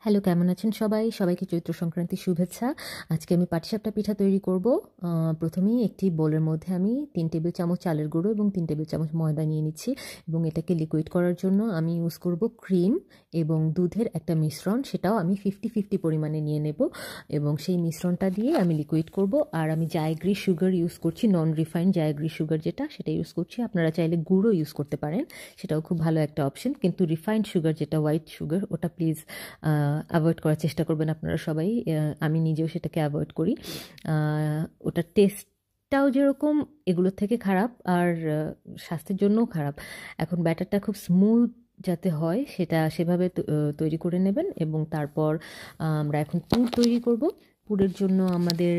Hello, কেমন আছেন সবাই? সবাইকে চৈত্র সংক্রান্তির শুভেচ্ছা। আজকে আমি পাটিসাপটা পিঠা তৈরি করব। প্রথমেই একটি বোলের মধ্যে আমি 3 টেবিল চামচ চালের গুঁড়ো এবং 3 টেবিল চামচ ময়দা নিয়ে নিচ্ছি এবং এটাকে লিকুইড করার জন্য আমি ইউজ করব ক্রিম এবং দুধের একটা মিশ্রণ, সেটাও আমি 50-50 পরিমাণে নিয়ে নেব এবং সেই মিশ্রণটা দিয়ে আমি লিকুইড করব। আর আমি জায়গ্রি সুগার ইউজ করছি, নন রিফাইন্ড জায়গ্রি সুগার সেটা ইউজ করছি। আপনারা চাইলে গুঁড়ো ইউজ করতে পারেন, সেটাও খুব ভালো একটা অপশন, কিন্তু রিফাইন্ড সুগার যেটা হোয়াইট সুগার ওটা প্লিজ অ্যাভয়েড করার চেষ্টা করবেন আপনারা সবাই। আমি নিজেও সেটাকে অ্যাভয়েড করি। ওটার টেস্টটাও যেরকম এগুলোর থেকে খারাপ আর স্বাস্থ্যের জন্যও খারাপ। এখন ব্যাটারটা খুব স্মুথ যাতে হয় সেটা সেভাবে তৈরি করে নেবেন এবং তারপর আমরা এখন পুর তৈরি করব। পুরের জন্য আমাদের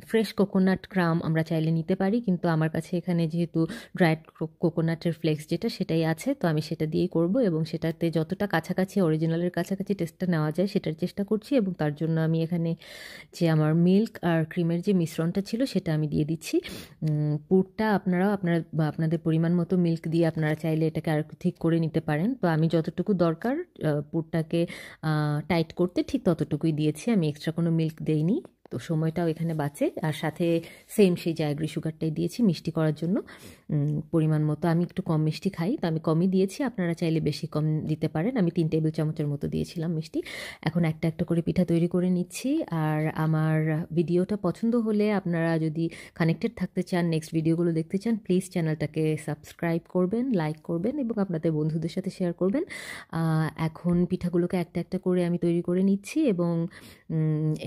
ফ্রেশ কোকোনাট ক্রাম আমরা চাইলে নিতে পারি, কিন্তু আমার কাছে এখানে যেহেতু ড্রাইড কোকোনাটের ফ্লেক্স সেটাই আছে, তো আমি সেটা দিয়েই করব এবং সেটাতে যতটা কাছাকাছি অরিজিনালের কাছাকাছি টেস্টটা নেওয়া যায় সেটার চেষ্টা করছি। এবং তার জন্য আমি এখানে যে আমার মিল্ক আর ক্রিমের যে মিশ্রণটা ছিল সেটা আমি দিয়ে দিচ্ছি। পুরটা আপনাদের পরিমাণ মতো মিল্ক দিয়ে আপনারা চাইলে এটাকে আর ঠিক করে নিতে পারেন। তো আমি যতটুকু দরকার পুরটাকে টাইট করতে ঠিক ততটুকুই দিয়েছি, আমি এক্সট্রা কোনো মিল্ক দেইনি, তো সময়টাও এখানে বাঁচে। আর সাথে সেম সেই জায়গ্রি সুগারটাই দিয়েছি মিষ্টি করার জন্য পরিমাণ মতো। আমি একটু কম মিষ্টি খাই, তো আমি কমই দিয়েছি, আপনারা চাইলে বেশি কম দিতে পারেন। আমি 3 টেবিল চামচের মতো দিয়েছিলাম মিষ্টি। এখন একটা একটা করে পিঠা তৈরি করে নিচ্ছি। আর আমার ভিডিওটা পছন্দ হলে আপনারা যদি কানেক্টেড থাকতে চান, নেক্সট ভিডিওগুলো দেখতে চান, প্লিজ চ্যানেলটাকে সাবস্ক্রাইব করবেন, লাইক করবেন এবং আপনাদের বন্ধুদের সাথে শেয়ার করবেন। এখন পিঠাগুলোকে একটা একটা করে আমি তৈরি করে নিচ্ছি এবং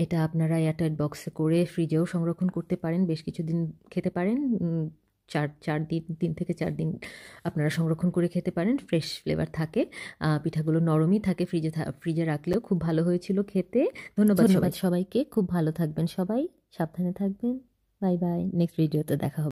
এটা আপনারা এয়ারটাইট বক্সে করে ফ্রিজেও সংরক্ষণ করতে পারেন, বেশ কিছুদিন খেতে পারেন। 3 থেকে 4 দিন আপনারা সংরক্ষণ করে খেতে পারেন, ফ্রেশ ফ্লেভার থাকে। পিঠাগুলো নরমই থাকে, ফ্রিজে রাখলেও খুব ভালো হয়েছিল খেতে। ধন্যবাদ সবাইকে, খুব ভালো থাকবেন সবাই, সাবধানে থাকবেন। বাই বাই, নেক্সট ভিডিওতে দেখা হবে।